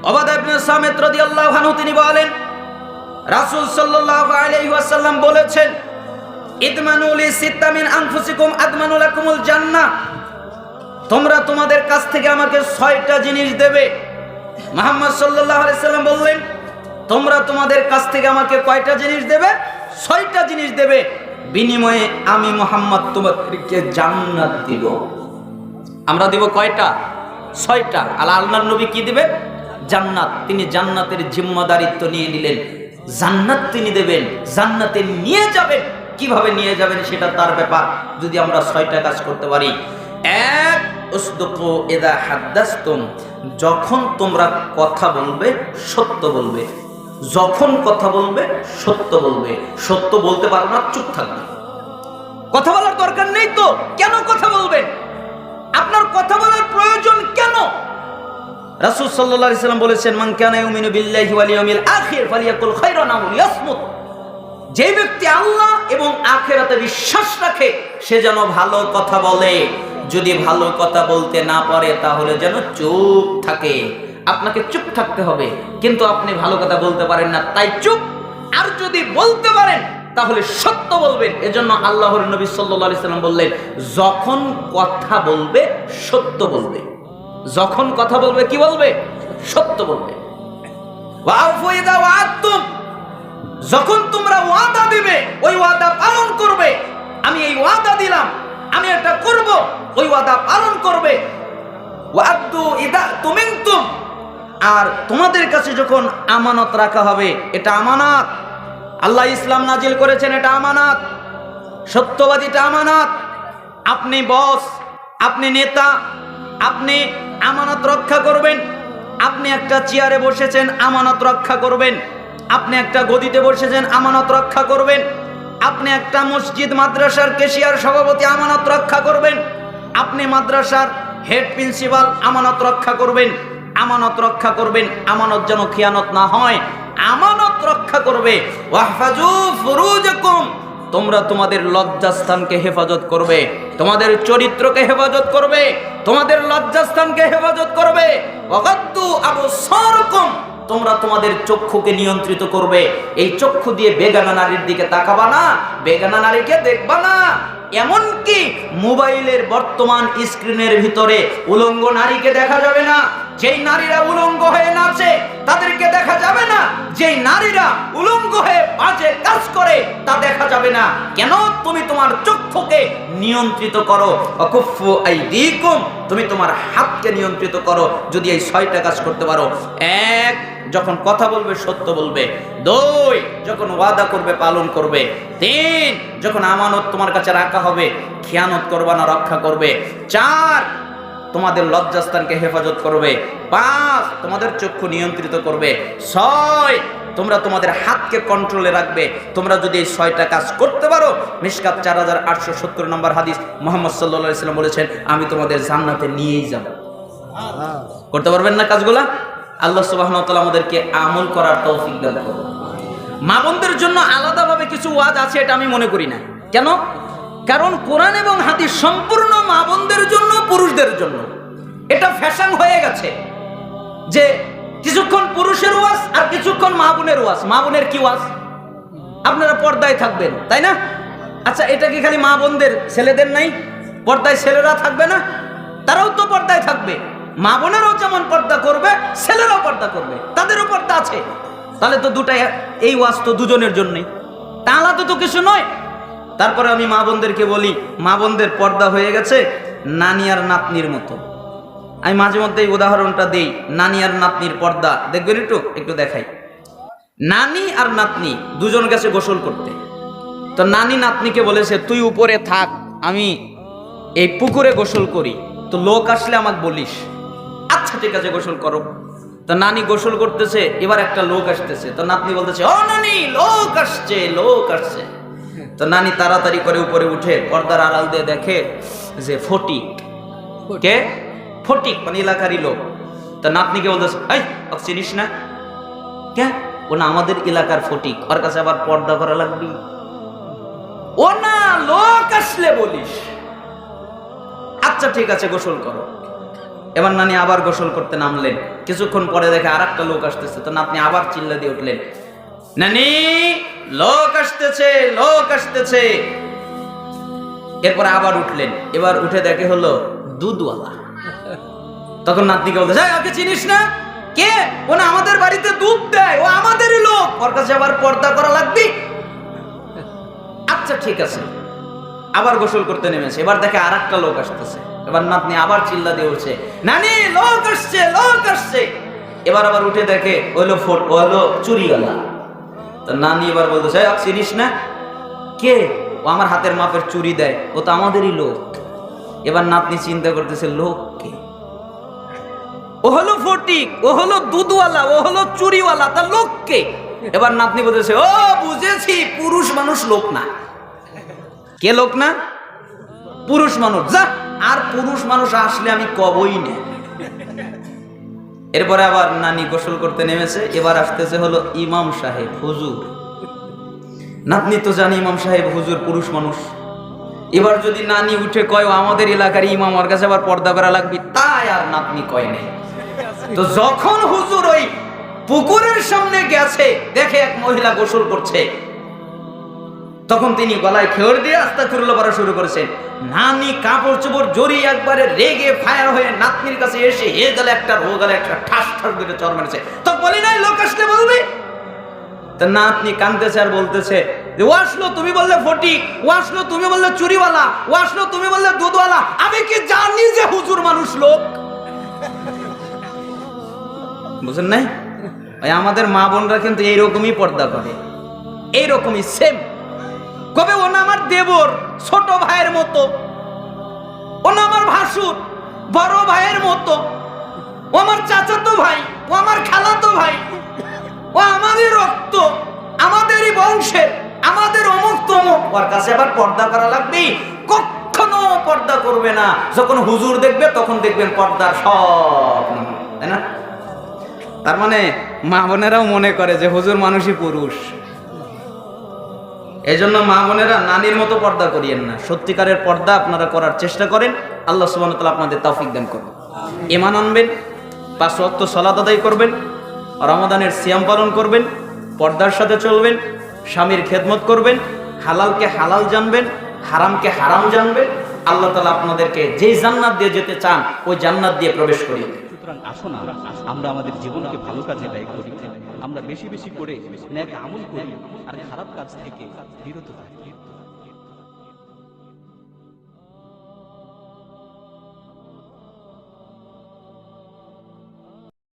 উবাদা ইবনে সামিত রাদিয়াল্লাহু আনহু তিনি বলেন, রাসূল সাল্লাল্লাহু আলাইহি ওয়াসাল্লাম বলেছেন, ইদমানু লি সিত্তা মিন আনফুসিকুম আদমানু লাকুমুল জান্নাহ। তোমরা তোমাদের কাছ থেকে আমাকে 6টা জিনিস দেবে। মুহাম্মদ সাল্লাল্লাহু আলাইহি সাল্লাম বললেন, তোমরা তোমাদের কাছ থেকে আমাকে কয়টা জিনিস দেবে? 6টা জিনিস দেবে, বিনিময়ে আমি মুহাম্মদ তোমাদেরকে জান্নাত দিব। আমরা দিব কয়টা? 6টা। আল্লাহর নবী কি দিবেন? জান্নাত। তিনি জান্নাতের জিম্মাদারিত্ব নিয়ে নিলেন। জান্নাত তিনি দেবেন, জান্নাতে নিয়ে যাবেন। কিভাবে নিয়ে যাবেন সেটা তার ব্যাপার, যদি আমরা 6টা কাজ করতে পারি। এক, উসদুকু ইযা হাদাসতুম, যখন তোমরা কথা বলবে সত্য বলবে। যখন কথা বলবে সত্য বলবে। সত্য বলতে পারো না, চুপ থাকবে। কথা বলার দরকার নেই তো কেন কথা বলবেন? আপনার কথা বলার প্রয়োজন কেন? রাসূল সাল্লাল্লাহু আলাইহি সাল্লাম বলেছেন, মান কানা ইউমিনু বিল্লাহি ওয়াল ইয়াউমিল আখির ফালিয়াকুল খায়রান আও লিয়াসমুত। যে ব্যক্তি আল্লাহ এবং আখিরাতে বিশ্বাস রাখে সে যেন ভালো কথা বলে। যদি ভালো কথা বলতে না পারে তাহলে যেন চুপ থাকে। আপনাকে চুপ থাকতে হবে, কিন্তু আপনি ভালো কথা বলতে পারেন না, তাই চুপ। আর যদি বলতে পারেন তাহলে সত্য বলবেন। এজন্য আল্লাহর নবী সাল্লাল্লাহু আলাইহি সাল্লাম বললেন, যখন কথা বলবে সত্য বলবে। যখন কথা বলবে কি বলবে? সত্য বলবে। ওয়াফু ইযা ওয়া'আদতুম, যখন তোমরা ওয়াদা দিবে ওই ওয়াদা পালন করবে। আমি এই ওয়াদা দিলাম, আমি এটা করব, ওই ওয়াদা পালন করবে। ওয়া'আদু ইযা তুমিনতুম, আর তোমাদের কাছে যখন আমানত রাখা হবে, এটা আমানত। আল্লাহ ইসলাম নাজিল করেছেন, এটা আমানত। সত্যবাদীটা আমানত। আপনি বস, আপনি নেতা, আপনি আমানত রক্ষা করবেন। আপনি একটা চেয়ারে বসেছেন, আমানত রক্ষা করবেন। আপনি একটা গদিতে বসেছেন, আমানত রক্ষা করবেন। আপনি একটা মসজিদ মাদ্রাসার ক্যাশিয়ার সভাপতি, আমানত রক্ষা করবেন। আপনি মাদ্রাসার হেড প্রিন্সিপাল, আমানত রক্ষা করবেন। আমানত রক্ষা করবেন, আমানত যেন খিয়ানত না হয়, আমানত রক্ষা করবে। ওয়াহফাজু ফুরুজাকুম, তোমরা তোমাদের লজ্জাস্থানকে হেফাজত করবে, তোমাদের চরিত্রকে হেফাজত করবে, তোমাদের লজ্জাস্থানকে হেফাজত করবে। ওয়াগাদ্দু আবসারাকুম, তোমরা তোমাদের চক্ষুকে নিয়ন্ত্রিত করবে। এই চক্ষু দিয়ে বেগানা নারীর দিকে তাকাবা না, বেগানা নারীকে দেখবা না। এমনকি মোবাইলের বর্তমান স্ক্রিনের ভিতরে উলঙ্গ নারীকে দেখা যাবে না। যেই নারীরা উলঙ্গ হয়ে নাচে তাদেরকে দেখা যাবে না। যেই নারীরা উলঙ্গ হয়ে বাজে কাজ করে তা দেখা যাবে না। কেন? তুমি তোমার চক্ষুকে নিয়ন্ত্রিত করো। অকুফু আইদিকুম, তুমি তোমার হাতকে নিয়ন্ত্রিত করো। যদি এই 6টা কাজ করতে পারো, 1, যখন কথা বলবে সত্য বলবে। 2, যখন ওয়াদা করবে পালন করবে। 3, যখন আমানত তোমার কাছে রাখা হবে খেয়ানত করবা না, রক্ষা করবে। 4, তোমাদের লজ্জাস্থানকে হেফাজত করবে। 5, তোমাদের চক্ষু নিয়ন্ত্রিত করবে। 6, তোমরা তোমাদের হাতকে কন্ট্রোলে রাখবে। তোমরা যদি এই 6টা কাজ করতে পারো, মিশকাত 4870 নম্বর হাদিস, মুহাম্মদ সাল্লাল্লাহু আলাইহি ওয়াসাল্লাম বলেছেন, আমি তোমাদের জান্নাতে নিয়েই যাব। করতে পারবেন না কাজগুলা? আল্লাহ সুবহানাহু ওয়া তাআলা আমাদেরকে আমল করার তৌফিক দান করুন। মা বোনদের জন্য আলাদাভাবে কিছু ওয়াজ আছে, এটা আমি মনে করি না। কেন? কারণ কোরআন এবং হাদিস সম্পূর্ণ মা বোনদের জন্য, পুরুষদের জন্য। এটা ফ্যাশন হয়ে গেছে যে কিছুক্ষণ পুরুষের ওয়াজ আর কিছুক্ষণ মা বোনের ওয়াজ। মা বোনের কি ওয়াজ? আপনারা পর্দায় থাকবেন, তাই না? আচ্ছা, এটা কি খালি মা বোনদের, ছেলেদের নাই? পর্দায় ছেলেরা থাকবে না? তারাও তো পর্দায় থাকবে। মা বোনেরাও যেমন পর্দা করবে, ছেলেরাও পর্দা করবে, তাদেরও পর্দা আছে। তাহলে তো দুটাই, এই ওয়াজ তো দুজনের জন্যই, তা আলাদা তো কিছু নয়। তারপরে আমি মা বোনদেরকে বলি, মা বোনদের পর্দা হয়ে গেছে নানি আর নাতনির মতো। আমি মাঝে মধ্যে এই উদাহরণটা দিই, নানি আর নাতনির পর্দা দেখবেন, একটু দেখাই। নানি আর নাতনি দুজন গেছে গোসল করতে। তো নানি নাতনিকে বলেছে, তুই উপরে থাক, আমি এই পুকুরে গোসল করি, তো লোক আসলে আমাকে বলিস। আচ্ছা ঠিক আছে, গোসল করো। তো নানি গোসল করতেছে, এবার একটা লোক আসতেছে। তো নাতনি বলতেছে, ও নানি, লোক আসছে, লোক আসছে। তো নানি তাড়াতাড়ি করে উপরে উঠে পর্দার আড়াল দিয়ে দেখে যে ফটিক। কে? ফটিক, মানে এলাকারই লোক। তো নাতনিকে বলতেছে, এই ওকে চিনিস না? কে? ও না আমাদের এলাকার ফটিক, ওর কাছে আবার পর্দা করা লাগবে। ও না, লোক আসলে বলিস। আচ্ছা ঠিক আছে, গোসল করো। এবার নানি আবার গোসল করতে নামলেন। কিছুক্ষণ পরে দেখে আর একটা লোক আসতেছে, তো নাতনি আবার চিল্লা দিয়ে উঠলেন, নানি লোক আসতেছে, লোক আসতেছে। এরপরে আবার উঠলেন, এবার উঠে দেখে হলো দুধওয়ালা। তখন নাতনিকে বলতে, ওকে চিনিস না? কে? ও না আমাদের বাড়িতে দুধ দেয়, ও আমাদেরই লোক, ওর কাছে আবার পর্দা করা লাগবে। আচ্ছা ঠিক আছে। আবার গোসল করতে নেমেছে, এবার দেখে আর একটা লোক আসতেছে। এবার নাতনি আবার চিল্লা দিয়ে উঠছে, নানি লোক আসছে, লোক আসছে। এবার আবার উঠে দেখে ও হলো চুরিওয়ালা। তো নানি এবার বলতেছে, চিনিস না? কে? ও আমার হাতের মাপের চুরি দেয়, ও তো আমাদেরই লোক। এবার নাতনি চিন্তা করতেছে, লোক কে? ও হলো ফটিক, ও হলো দুধওয়ালা, ও হলো চুরিওয়ালা, তা লোক কে? এবার নাতনি বলতেছে, ও বুঝেছি, পুরুষ মানুষ লোক না। কে লোক না? পুরুষ মানুষ। যা, আর পুরুষ মানুষ আসলে আমি কবই না। এরপরে আবার নানি গোসল করতে নেমেছে, এবার আসতেছে হলো ইমাম সাহেব, হুজুর। নাতনি তো জানি ইমাম সাহেব হুজুর পুরুষ মানুষ। এবার যদি নানি উঠে কয় ও আমাদের এলাকার ইমাম, ওর কাছে আবার পর্দা করা লাগবে, তাই আর নাতনি কয় নাই। তো যখন হুজুর ওই পুকুরের সামনে গেছে, দেখে এক মহিলা গোসল করছে, তখন তিনি গলায় খেওর দিয়ে আস্তাগফিরুল্লাহ পড়া শুরু করেছেন। নানি কাপড় চোপড় জড়িয়ে একবারে রেগে ফায়ার হয়ে নাতনির কাছে এসে এ গেলে একটা রো গেলে একটা ঠাস ঠাস করে চড় মেরেছে। তো বলি নাই লোক আসলে বলবে? তা নাতনি কাঁদতেছে আর বলতেছে, ও আসলো তুমি বললে ফটিক, ও আসলো তুমি বললে চুরিওয়ালা, ও আসলো তুমি বললে দুধওয়ালা, আমি কি জানি যে হুজুর মানুষ লোক? বুঝেন নাই? আমাদের মা বোনরা কিন্তু এইরকমই পর্দা করে, এইরকমই সেম। কবে ও না আমার দেবর, ছোট ভাইয়ের মতো, ও না আমার ভাসুর, বড় ভাইয়ের মতো, ও আমার চাচাতো ভাই, ও আমার খালাতো ভাই, ও আমাদের রক্ত, আমাদেরই বংশের, আমাদের অমুক তমুক, ওর কাছে আবার পর্দা করা লাগবে? কখনো পর্দা করবে না। যখন হুজুর দেখবে তখন দেখবেন পর্দার সব, তাই না? তার মানে মা বোনেরাও মনে করে যে হুজুর মানুষই পুরুষ। এই জন্য মা বোনেরা নানির মতো পর্দা করিয়েন না, সত্যিকারের পর্দা আপনারা করার চেষ্টা করেন। আল্লাহ সুবহানাহু ওয়া তাআলা আপনাদের তৌফিক দান করুন। ঈমান আনবেন, 5 ওয়াক্ত সালাত আদায় করবেন, রমাদানের সিয়াম পালন করবেন, পর্দার সাথে চলবেন, স্বামীর খেদমত করবেন, হালালকে হালাল জানবেন, হারামকে হারাম জানবেন। আল্লাহ তাআলা আপনাদেরকে যেই জান্নাত দিয়ে যেতে চান ওই জান্নাত দিয়ে প্রবেশ করিয়ে দেন। সুতরাং আসুন আমরা আমাদের জীবনকে ভালো কাজে ব্যয় করি, আমরা বেশি বেশি করে নেক আমল করি আর খারাপ কাজ থেকে বিরত থাকি।